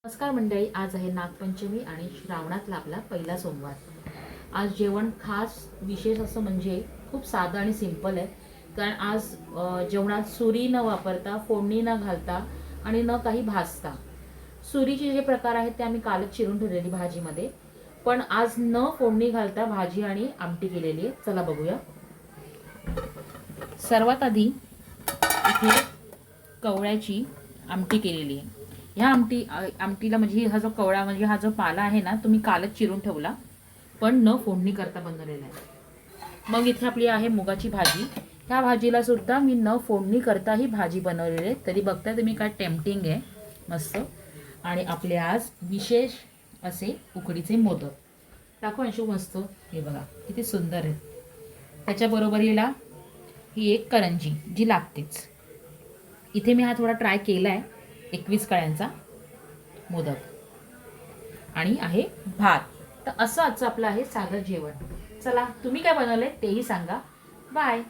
नमस्कार मंडळी, आज आहे नागपंचमी आणि श्रावणातला आपला पहिला सोमवार। आज जेवण खास विशेष असं म्हणजे खूप साधं आणि सिंपल आहे। कारण आज जेवणात सुरी न वापरता, फोडणी न घालता आणि न काही भाजता, सुरीचे जे प्रकार आहेत ते आम्ही कालच चिरून ठेवलेली भाजीमध्ये, पण आज न फोडणी घालता भाजी आणि आमटी केलेली आहे। चला बघूया। सर्वात आधी इथे कवळ्याची आमटी केलेली आहे। ह्या आमटीला म्हणजे हा जो कवळा म्हणजे हा जो पाला आहे ना, तुम्ही कालच चिरून ठेवला पण न फोडणी करता बनवलेला आहे। मग इथे आपली आहे मुगाची भाजी। ह्या भाजीला सुद्धा मी न फोडणी करता ही भाजी बनवलेली आहे। तरी बघताय तुम्ही काय टेम्पटिंग आहे, मस्त। आणि आपले आज विशेष असे उकडीचे मोदक। टाकू अंशू, मस्त हे बघा किती सुंदर आहे। त्याच्या बरोबरीला ही एक करंजी जी लागतेच। इथे मी हा थोडा ट्राय केला आहे, 21 कळ्यांचा मोदक आणि आहे भात। तर असं आजचं आपलं आहे साधं जेवण। चला, तुम्ही काय बनवले तेही सांगा। बाय।